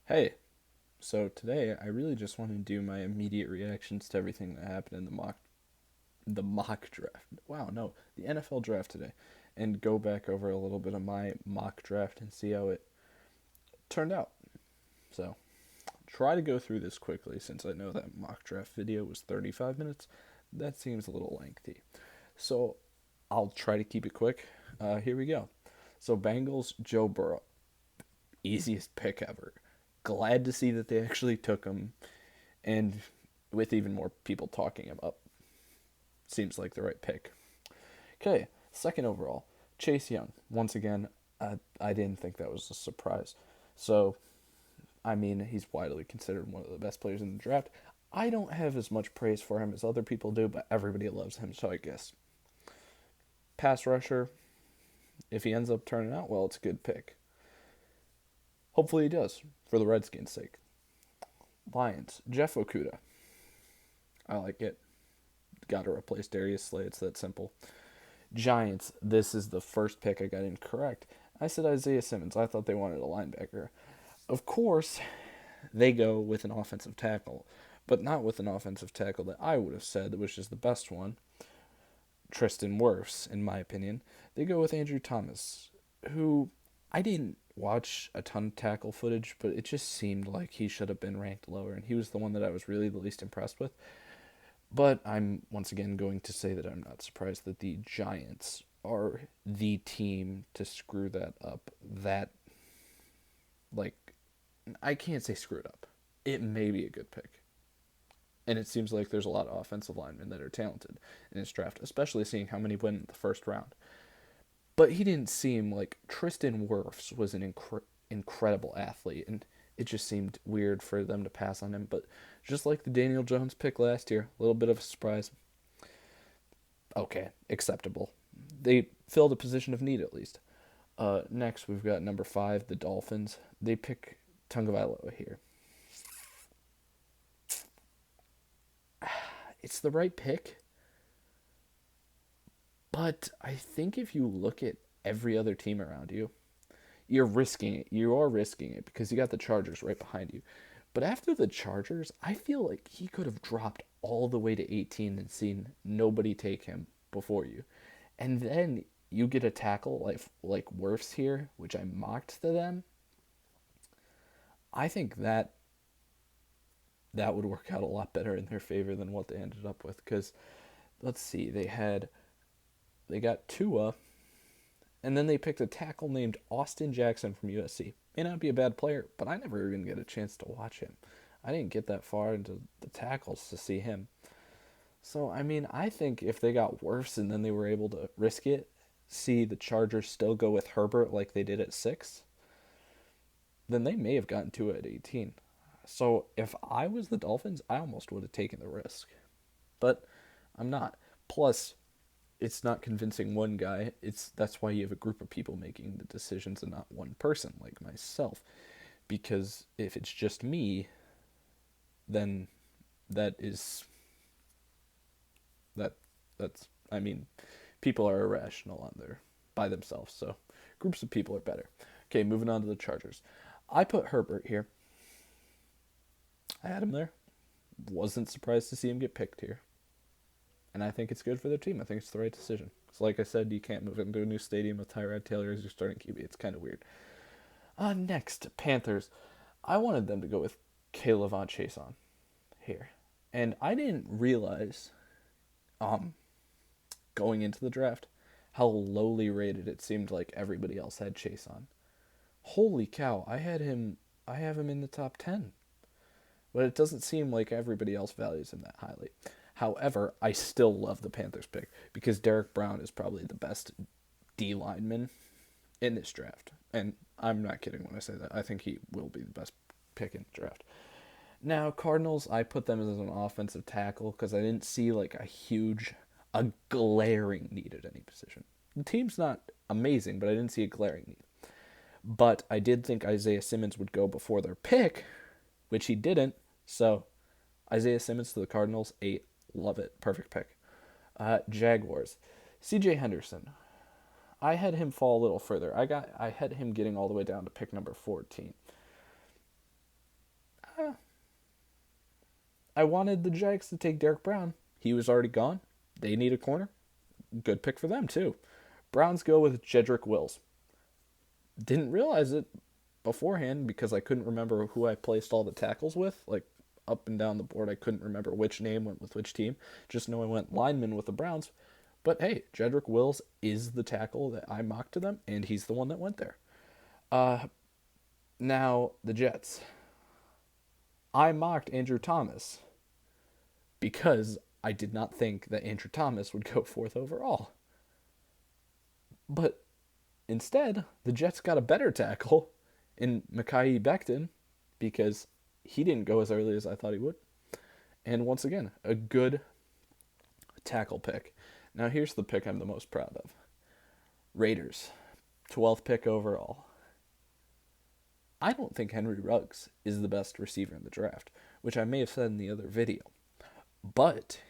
Hey, so today I really just want to do my immediate reactions to everything that happened in the mock draft. Wow, no, the NFL draft today, and go back over a little bit of my mock draft and see how it turned out. So, try to go through this quickly since I know that mock draft video was 35 minutes. That seems a little lengthy. So, I'll try to keep it quick. Here we go. So, Bengals, Joe Burrow. Easiest pick ever. Glad to see that they actually took him, and with even more people talking him up, seems like the right pick. Okay, second overall, Chase Young. Once again, I didn't think that was a surprise. So, I mean, he's widely considered one of the best players in the draft. I don't have as much praise for him as other people do, but everybody loves him, so I guess. Pass rusher, if he ends up turning out well, it's a good pick. Hopefully he does, for the Redskins' sake. Lions, Jeff Okuda. I like it. Got to replace Darius Slay. It's that simple. Giants, this is the first pick I got incorrect. I said Isaiah Simmons. I thought they wanted a linebacker. Of course, they go with an offensive tackle, but not with an offensive tackle that I would have said, which is the best one, Tristan Wirfs, in my opinion. They go with Andrew Thomas, who I didn't watch a ton of tackle footage, but it just seemed like he should have been ranked lower, and he was the one that I was really the least impressed with. But I'm once again going to say that I'm not surprised that the Giants are the team to screw that up. That, like, I can't say screw it up. It may be a good pick. And it seems like there's a lot of offensive linemen that are talented in this draft, especially seeing how many went in the first round. But he didn't seem like Tristan Wirfs was an incredible athlete, and it just seemed weird for them to pass on him. But just like the Daniel Jones pick last year, a little bit of a surprise. Okay, acceptable. They filled a position of need at least. Next, we've got number 5, the Dolphins. They pick Tungavailoa here. It's the right pick, but I think if you look at every other team around you, you're risking it. You are risking it because you got the Chargers right behind you. But after the Chargers, I feel like he could have dropped all the way to 18 and seen nobody take him before you. And then you get a tackle like Wirfs here, which I mocked to them. I think that would work out a lot better in their favor than what they ended up with. Because let's see, they got Tua, and then they picked a tackle named Austin Jackson from USC. May not be a bad player, but I never even get a chance to watch him. I didn't get that far into the tackles to see him. So, I mean, I think if they got worse and then they were able to risk it, see the Chargers still go with Herbert like they did at 6, then they may have gotten to it at 18. So, if I was the Dolphins, I almost would have taken the risk. But I'm not. Plus, it's not convincing one guy. That's why you have a group of people making the decisions and not one person like myself. Because if it's just me, then that is that that's I mean, people are irrational on their by themselves. So groups of people are better. Okay, moving on to the Chargers. I put Herbert here. I had him there. Wasn't surprised to see him get picked here. And I think it's good for their team. I think it's the right decision. So like I said, you can't move into a new stadium with Tyrod Taylor as your starting QB. It's kind of weird. Next, Panthers. I wanted them to go with Caleb Von Chason here. And I didn't realize um, going into the draft how lowly rated it seemed like everybody else had Chase on. Holy cow, I have him in the top 10. But it doesn't seem like everybody else values him that highly. However, I still love the Panthers pick because Derek Brown is probably the best D lineman in this draft. And I'm not kidding when I say that. I think he will be the best pick in the draft. Now, Cardinals, I put them as an offensive tackle because I didn't see like a glaring need at any position. The team's not amazing, but I didn't see a glaring need. But I did think Isaiah Simmons would go before their pick, which he didn't. So Isaiah Simmons to the Cardinals, 8. Love it. Perfect pick. Jaguars. CJ Henderson. I had him fall a little further. I had him getting all the way down to pick number 14. I wanted the Jags to take Derek Brown. He was already gone. They need a corner. Good pick for them, too. Browns go with Jedrick Wills. Didn't realize it beforehand because I couldn't remember who I placed all the tackles with. Like, up and down the board, I couldn't remember which name went with which team. Just know I went lineman with the Browns. But hey, Jedrick Wills is the tackle that I mocked to them, and he's the one that went there. Now, the Jets. I mocked Andrew Thomas because I did not think that Andrew Thomas would go fourth overall. But instead, the Jets got a better tackle in Mekhi Becton because he didn't go as early as I thought he would. And once again, a good tackle pick. Now here's the pick I'm the most proud of. Raiders, 12th pick overall. I don't think Henry Ruggs is the best receiver in the draft, which I may have said in the other video. But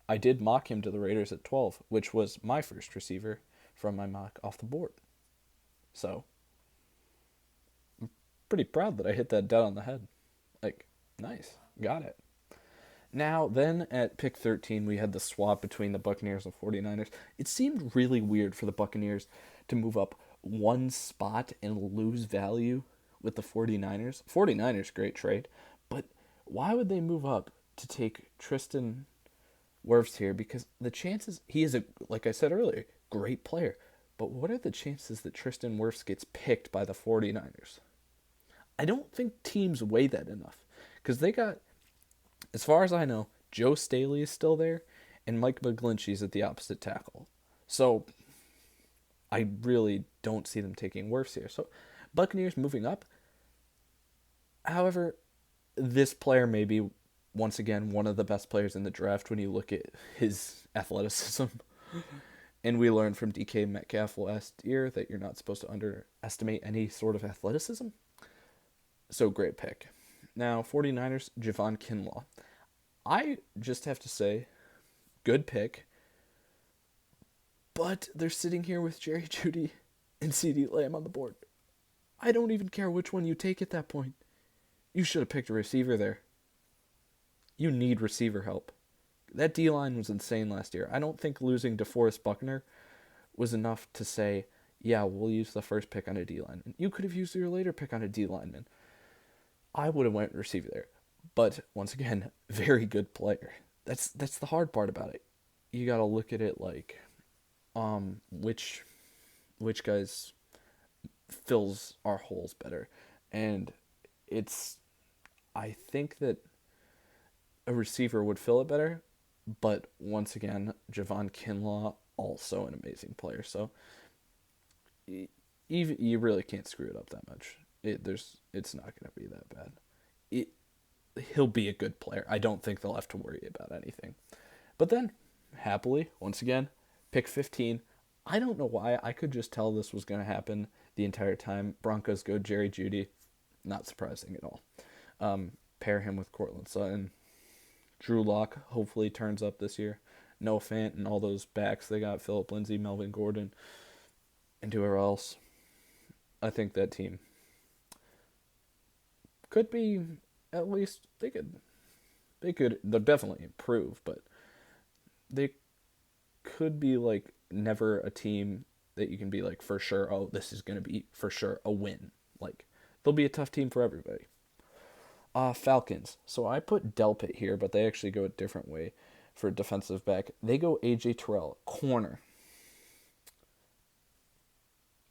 I did mock him to the Raiders at 12, which was my first receiver from my mock off the board. So, I'm pretty proud that I hit that dead on the head. Like, nice. Got it. Now, then at pick 13, we had the swap between the Buccaneers and 49ers. It seemed really weird for the Buccaneers to move up one spot and lose value with the 49ers. 49ers, great trade. But why would they move up to take Tristan Wirfs here? Because the chances, he is, like I said earlier, great player. But what are the chances that Tristan Wirfs gets picked by the 49ers? I don't think teams weigh that enough. Because they got, as far as I know, Joe Staley is still there, and Mike McGlinchey's at the opposite tackle. So I really don't see them taking Wirfs here. So Buccaneers moving up. However, this player may be, once again, one of the best players in the draft when you look at his athleticism. And we learned from DK Metcalf last year that you're not supposed to underestimate any sort of athleticism. So great pick. Now, 49ers, Javon Kinlaw. I just have to say, good pick. But they're sitting here with Jerry Jeudy and CeeDee Lamb on the board. I don't even care which one you take at that point. You should have picked a receiver there. You need receiver help. That D-line was insane last year. I don't think losing DeForest Buckner was enough to say, yeah, we'll use the first pick on a D-lineman. You could have used your later pick on a D-lineman. I would have went receiver there. But, once again, very good player. That's the hard part about it. You got to look at it like, which guys fills our holes better. And I think that a receiver would fill it better. But once again, Javon Kinlaw, also an amazing player. So you really can't screw it up that much. It's not going to be that bad. He'll be a good player. I don't think they'll have to worry about anything. But then, happily, once again, pick 15. I don't know why. I could just tell this was going to happen the entire time. Broncos go Jerry Jeudy. Not surprising at all. Pair him with Cortland Sutton. Drew Lock hopefully turns up this year. Noah Fant and all those backs they got. Phillip Lindsay, Melvin Gordon, and whoever else. I think that team could be, at least, they'll definitely improve, but they could be like never a team that you can be like for sure, oh, this is going to be for sure a win. Like, they'll be a tough team for everybody. Falcons. So I put Delpit here, but they actually go a different way for defensive back. They go AJ Terrell, corner.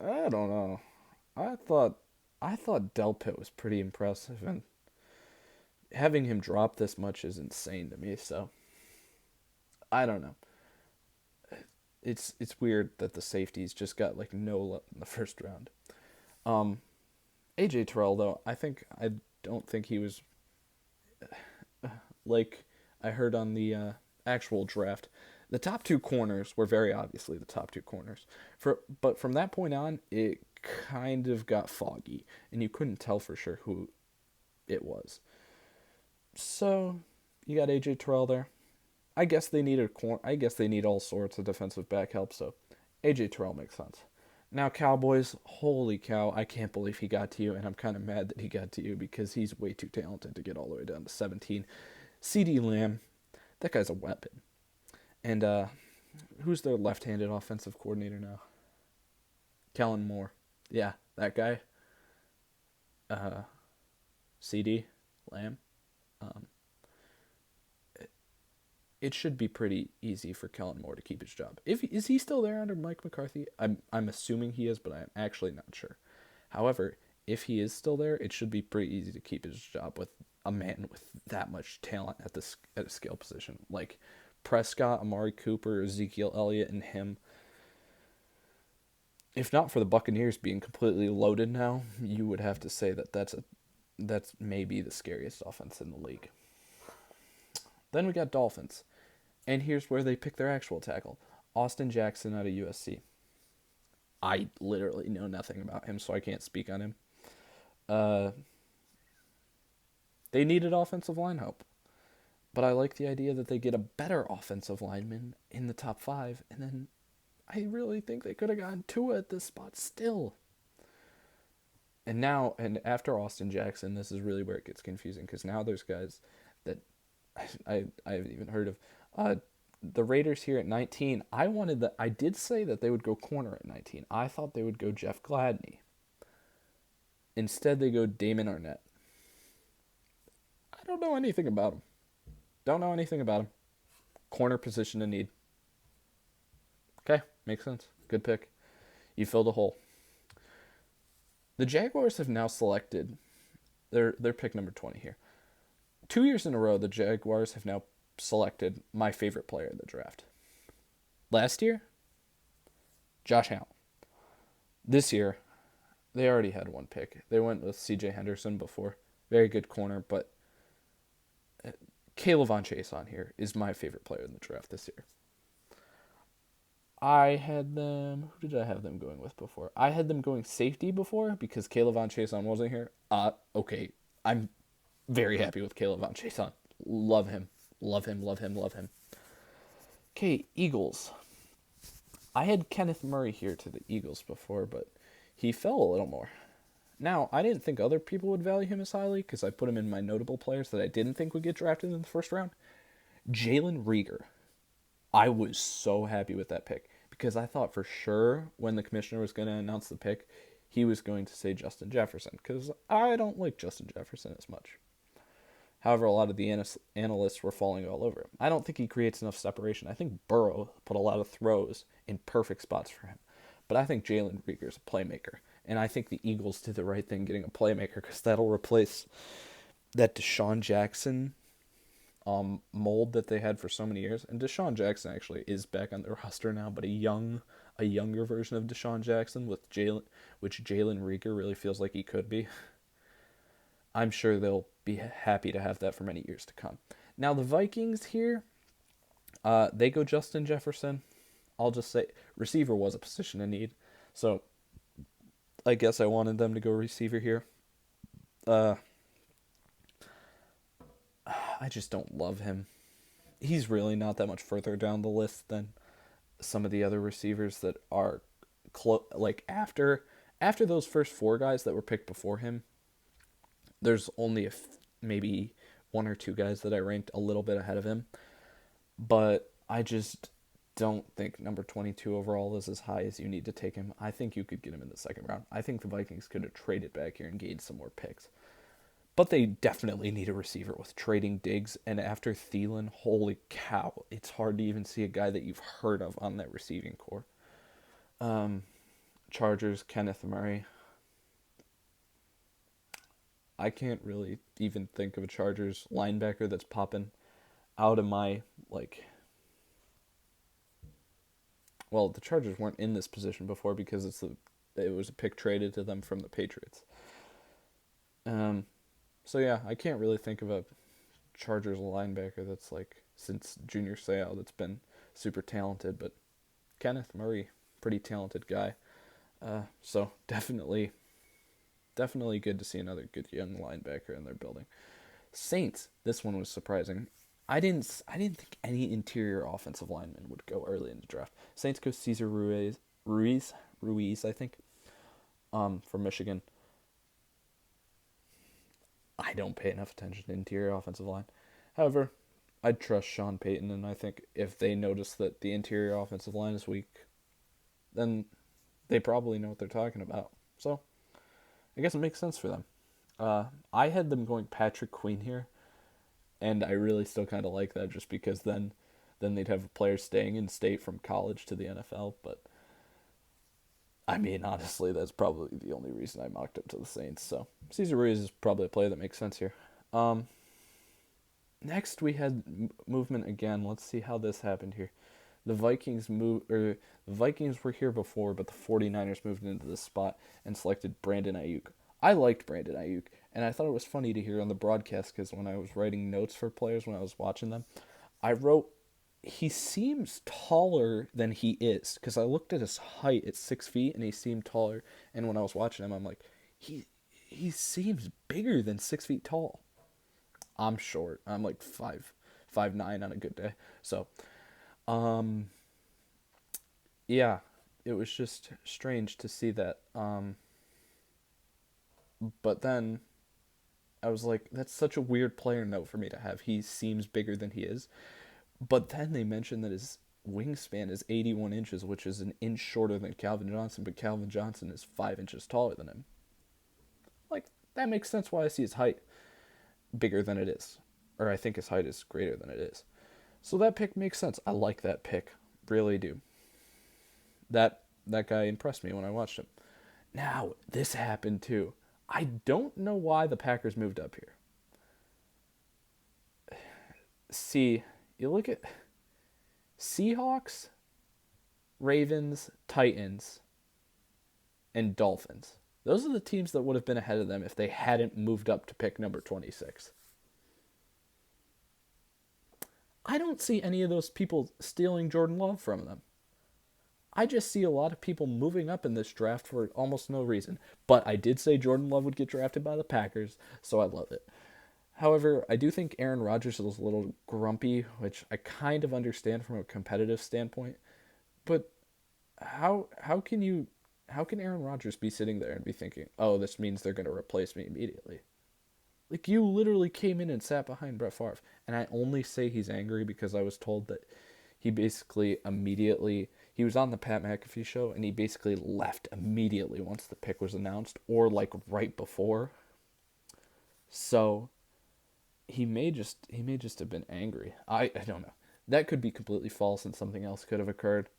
I don't know. I thought Delpit was pretty impressive, and having him drop this much is insane to me. So I don't know. It's weird that the safeties just got like no love in the first round. AJ Terrell though, I don't think he was like I heard on the actual draft. The top two corners were very obviously the top two corners. But from that point on, it kind of got foggy, and you couldn't tell for sure who it was. So you got AJ Terrell there. I guess they need all sorts of defensive back help. So AJ Terrell makes sense. Now, Cowboys, holy cow, I can't believe he got to you, and I'm kind of mad that he got to you because he's way too talented to get all the way down to 17. CD Lamb, that guy's a weapon. And who's their left-handed offensive coordinator now? Kellen Moore. Yeah, that guy. Uh, CD Lamb. Um, it should be pretty easy for Kellen Moore to keep his job. If is he still there under Mike McCarthy? I'm assuming he is, but I'm actually not sure. However, if he is still there, it should be pretty easy to keep his job with a man with that much talent at a skill position like Prescott, Amari Cooper, Ezekiel Elliott, and him. If not for the Buccaneers being completely loaded now, you would have to say that that's maybe the scariest offense in the league. Then we got Dolphins. And here's where they pick their actual tackle. Austin Jackson out of USC. I literally know nothing about him, so I can't speak on him. Uh, they needed offensive line help. But I like the idea that they get a better offensive lineman in the top 5, and then I really think they could have gotten Tua at this spot still. And after Austin Jackson, this is really where it gets confusing, because now there's guys that I haven't even heard of. The Raiders here at 19. I did say that they would go corner at 19. I thought they would go Jeff Gladney. Instead, they go Damon Arnett. I don't know anything about him. Don't know anything about him. Corner position in need. Okay, makes sense. Good pick. You filled a hole. The Jaguars have now selected their pick number 20 here. 2 years in a row, the Jaguars have now selected my favorite player in the draft. Last year, Josh Allen. This year, they already had one pick. They went with C.J. Henderson before. Very good corner, but Caleb Von Chase on here is my favorite player in the draft this year. Who did I have them going with before? I had them going safety before because Caleb Von Chase on wasn't here. Okay. I'm very happy with Caleb Von Chase on. Love him. Love him, love him, love him. Okay, Eagles. I had Kenneth Murray here to the Eagles before, but he fell a little more. Now, I didn't think other people would value him as highly because I put him in my notable players that I didn't think would get drafted in the first round. Jalen Reagor. I was so happy with that pick because I thought for sure when the commissioner was going to announce the pick, he was going to say Justin Jefferson because I don't like Justin Jefferson as much. However, a lot of the analysts were falling all over him. I don't think he creates enough separation. I think Burrow put a lot of throws in perfect spots for him. But I think Jalen Reagor is a playmaker. And I think the Eagles did the right thing getting a playmaker because that'll replace that Deshaun Jackson mold that they had for so many years. And Deshaun Jackson actually is back on the roster now, but a younger version of Deshaun Jackson which Jalen Reagor really feels like he could be. I'm sure they'll be happy to have that for many years to come. Now the Vikings here, they go Justin Jefferson. I'll just say receiver was a position in need, so I guess I wanted them to go receiver here. I just don't love him. He's really not that much further down the list than some of the other receivers that are after those first 4 guys that were picked before him. There's only maybe 1 or 2 guys that I ranked a little bit ahead of him, but I just don't think number 22 overall is as high as you need to take him. I think you could get him in the second round. I think the Vikings could have traded back here and gained some more picks. But they definitely need a receiver with trading Diggs, and after Thielen, holy cow, it's hard to even see a guy that you've heard of on that receiving core. Chargers, Kenneth Murray. I can't really even think of a Chargers linebacker that's popping out of my, well, the Chargers weren't in this position before because it was a pick traded to them from the Patriots. So yeah, I can't really think of a Chargers linebacker that's since Junior Seau that's been super talented, but Kenneth Murray, pretty talented guy. So definitely good to see another good young linebacker in their building. Saints, this one was surprising. I didn't think any interior offensive lineman would go early in the draft. Saints go Cesar Ruiz. Ruiz, I think, from Michigan. I don't pay enough attention to interior offensive line. However, I'd trust Sean Payton, and I think if they notice that the interior offensive line is weak, then they probably know what they're talking about. So, I guess it makes sense for them. I had them going Patrick Queen here, and I really still kind of like that just because then they'd have a player staying in state from college to the NFL. But I mean, honestly, that's probably the only reason I mocked up to the Saints. So Cesar Ruiz is probably a player that makes sense here. Next, we had movement again. Let's see how this happened here. The Vikings were here before, but the 49ers moved into this spot and selected Brandon Ayuk. I liked Brandon Ayuk, and I thought it was funny to hear on the broadcast because when I was writing notes for players when I was watching them, I wrote he seems taller than he is because I looked at his height at 6 feet and he seemed taller, and when I was watching him, I'm like, he seems bigger than 6 feet tall. I'm short. I'm like 5'9" on a good day. So, yeah, it was just strange to see that. But then I was like, that's such a weird player note for me to have. He seems bigger than he is. But then they mentioned that his wingspan is 81 inches, which is an inch shorter than Calvin Johnson, but Calvin Johnson is 5 inches taller than him. Like, that makes sense why I see his height bigger than it is. Or I think his height is greater than it is. So that pick makes sense. I like that pick. Really do. That guy impressed me when I watched him. Now, this happened too. I don't know why the Packers moved up here. See, you look at Seahawks, Ravens, Titans, and Dolphins. Those are the teams that would have been ahead of them if they hadn't moved up to pick number 26. I don't see any of those people stealing Jordan Love from them. I just see a lot of people moving up in this draft for almost no reason. But I did say Jordan Love would get drafted by the Packers, so I love it. However, I do think Aaron Rodgers is a little grumpy, which I kind of understand from a competitive standpoint. But how can Aaron Rodgers be sitting there and be thinking, "Oh, this means they're going to replace me immediately"? Like, you literally came in and sat behind Brett Favre. And I only say he's angry because I was told that he basically immediately, he was on the Pat McAfee show and he basically left immediately once the pick was announced, or like right before. So he may just have been angry. I don't know. That could be completely false and something else could have occurred.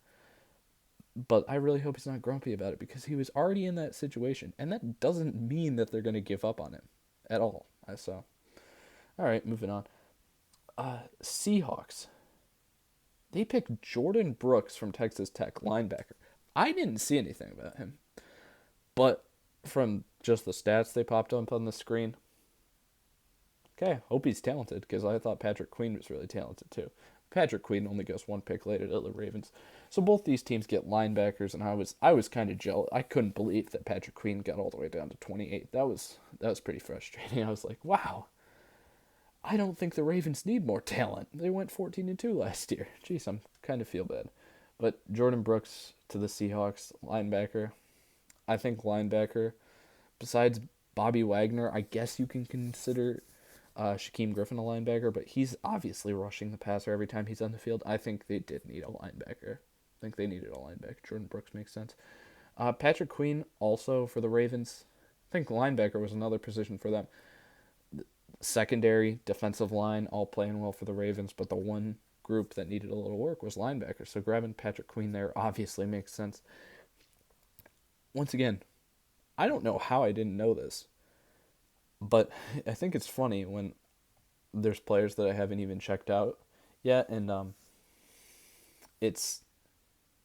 But I really hope he's not grumpy about it because he was already in that situation. And that doesn't mean that they're going to give up on him at all. I saw. All right, moving on. Seahawks. They picked Jordan Brooks from Texas Tech, linebacker. I didn't see anything about him. But from just the stats they popped up on the screen, okay, hope he's talented because I thought Patrick Queen was really talented too. Patrick Queen only goes one pick later to the Ravens. So both these teams get linebackers, and I was kind of jealous. I couldn't believe that Patrick Queen got all the way down to 28. That was pretty frustrating. I was like, wow. I don't think the Ravens need more talent. They went 14-2 last year. Jeez, I'm kind of feel bad. But Jordan Brooks to the Seahawks, linebacker. I think linebacker, besides Bobby Wagner, I guess you can consider Shaquem Griffin a linebacker, but he's obviously rushing the passer every time he's on the field. I think they did need a linebacker. I think they needed a linebacker. Jordan Brooks makes sense. Patrick Queen also for the Ravens. I think linebacker was another position for them. Secondary, defensive line, all playing well for the Ravens, but the one group that needed a little work was linebacker. So grabbing Patrick Queen there obviously makes sense. Once again, I don't know how I didn't know this, but I think it's funny when there's players that I haven't even checked out yet, and it's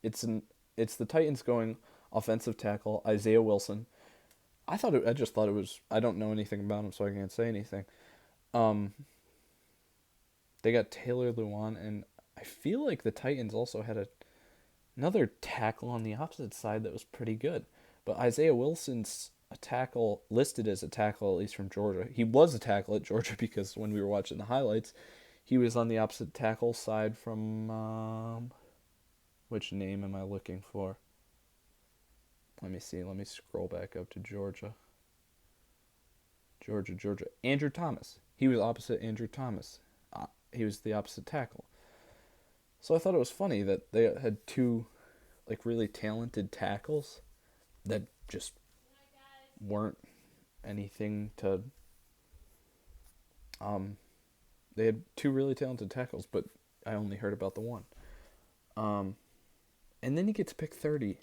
the Titans going offensive tackle Isaiah Wilson. I just thought it was. I don't know anything about him, so I can't say anything. They got Taylor Lewan, and I feel like the Titans also had another tackle on the opposite side that was pretty good. But Isaiah Wilson's a tackle listed as a tackle, at least from Georgia. He was a tackle at Georgia because when we were watching the highlights, he was on the opposite tackle side from which name am I looking for? Let me see. Let me scroll back up to Georgia. Georgia. Andrew Thomas. He was opposite Andrew Thomas. He was the opposite tackle. So I thought it was funny that they had two like really talented tackles that just weren't anything to they had two really talented tackles, but I only heard about the one. Um and then you get to pick 30.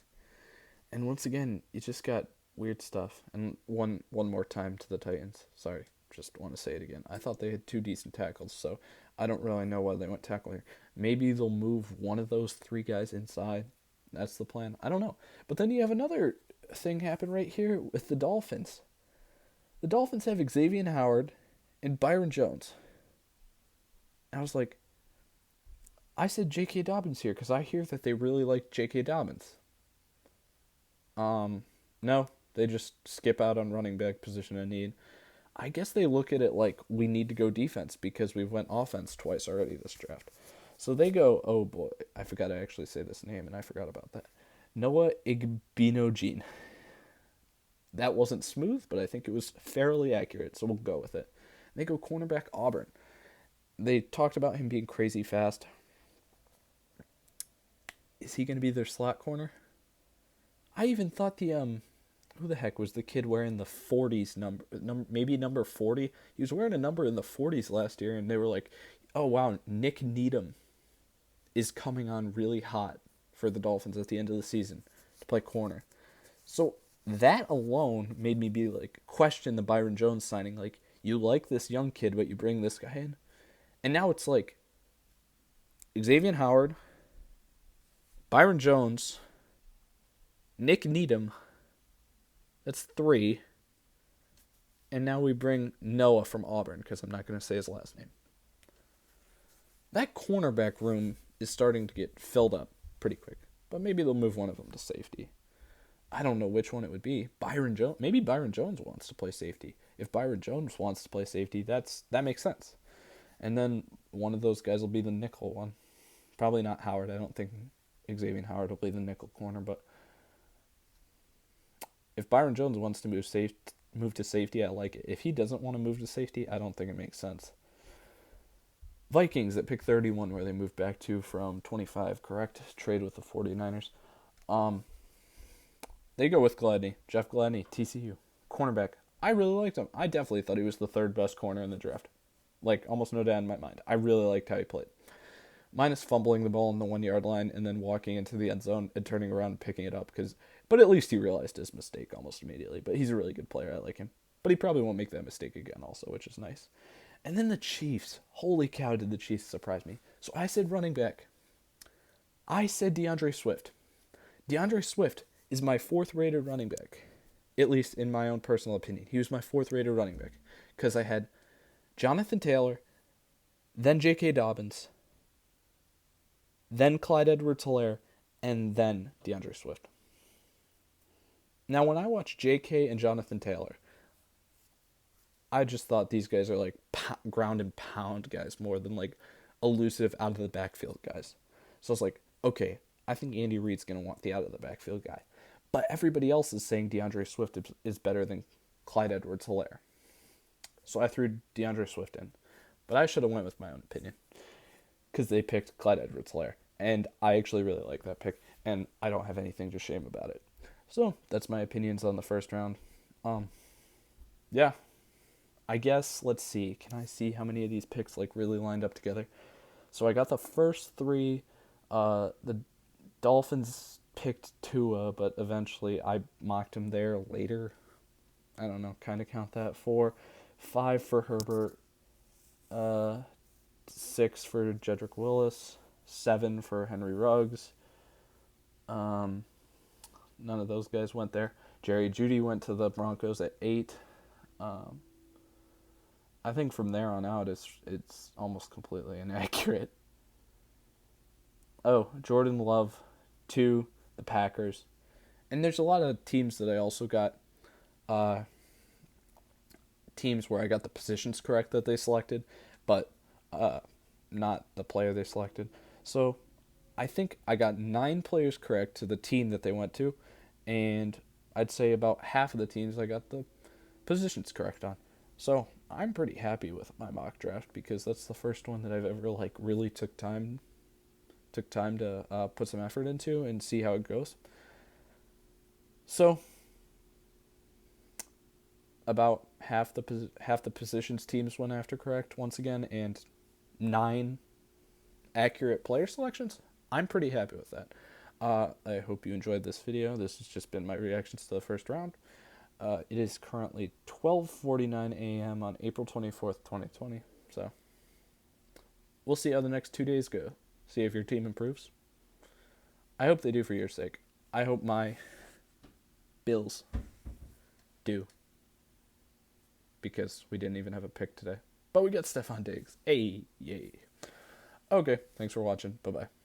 And once again, you just got weird stuff. And one more time to the Titans. Sorry, just want to say it again. I thought they had two decent tackles, so I don't really know why they went tackle here. Maybe they'll move one of those three guys inside. That's the plan. I don't know. But then you have another thing happen right here with the Dolphins. The Dolphins have Xavier Howard and Byron Jones. I was like, I said J.K. Dobbins here because I hear that they really like J.K. Dobbins. No, they just skip out on running back position of need. I guess they look at it like we need to go defense because we've went offense twice already this draft. So they go, oh boy, I forgot to actually say this name and I forgot about that. Noah Igbinoghene. That wasn't smooth, but I think it was fairly accurate, so we'll go with it. They go cornerback Auburn. They talked about him being crazy fast. Is he going to be their slot corner? I even thought the who the heck was the kid wearing the 40s number maybe number 40? He was wearing a number in the 40s last year, and they were like, "Oh wow, Nick Needham is coming on really hot for the Dolphins at the end of the season to play corner." So that alone made me be like question the Byron Jones signing. Like, you like this young kid, but you bring this guy in, and now it's like Xavier Howard, Byron Jones, Nick Needham. That's 3. And now we bring Noah from Auburn, because I'm not going to say his last name. That cornerback room is starting to get filled up pretty quick. But maybe they'll move one of them to safety. I don't know which one it would be. Byron Jones. Maybe Byron Jones wants to play safety. If Byron Jones wants to play safety, that makes sense. And then one of those guys will be the nickel one. Probably not Howard. I don't think Xavier Howard will be the nickel corner, but if Byron Jones wants to move to safety, I like it. If he doesn't want to move to safety, I don't think it makes sense. Vikings at pick 31, where they moved back to from 25, correct? Trade with the 49ers. They go with Gladney. Jeff Gladney, TCU. Cornerback. I really liked him. I definitely thought he was the third best corner in the draft. Like, almost no doubt in my mind. I really liked how he played. Minus fumbling the ball on the 1-yard line and then walking into the end zone and turning around and picking it up. But at least he realized his mistake almost immediately. But he's a really good player. I like him. But he probably won't make that mistake again also, which is nice. And then the Chiefs. Holy cow, did the Chiefs surprise me. So I said running back. I said DeAndre Swift. DeAndre Swift is my 4th-rated running back. At least in my own personal opinion. He was my 4th-rated running back. Because I had Jonathan Taylor, then J.K. Dobbins, then Clyde Edwards-Helaire, and then DeAndre Swift. Now, when I watch J.K. and Jonathan Taylor, I just thought these guys are like ground and pound guys more than like elusive out of the backfield guys. So I was like, okay, I think Andy Reid's going to want the out of the backfield guy. But everybody else is saying DeAndre Swift is better than Clyde Edwards-Helaire. So I threw DeAndre Swift in. But I should have went with my own opinion. Because they picked Clyde Edwards-Helaire. And I actually really like that pick. And I don't have anything to shame about it. So that's my opinions on the first round. Yeah. I guess, let's see. Can I see how many of these picks like really lined up together? So I got the first 3. The Dolphins picked Tua, but eventually I mocked him there later. I don't know, kind of count that. 4, 5 for Herbert, 6 for Jedrick Willis, 7 for Henry Ruggs. None of those guys went there. Jerry Jeudy went to the Broncos at 8. I think from there on out, it's almost completely inaccurate. Oh, Jordan Love, 2, the Packers. And there's a lot of teams that I also got, teams where I got the positions correct that they selected, but not the player they selected. So I think I got 9 players correct to the team that they went to, and I'd say about half of the teams I got the positions correct on. So I'm pretty happy with my mock draft because that's the first one that I've ever like really took time to put some effort into and see how it goes. So about half the positions teams went after correct once again, and 9 accurate player selections. I'm pretty happy with that. I hope you enjoyed this video. This has just been my reactions to the first round. It is currently 12:49 a.m. on April 24th, 2020. So we'll see how the next 2 days go. See if your team improves. I hope they do for your sake. I hope my Bills do, because we didn't even have a pick today. But we got Stephon Diggs. Hey, yay. Okay, thanks for watching. Bye-bye.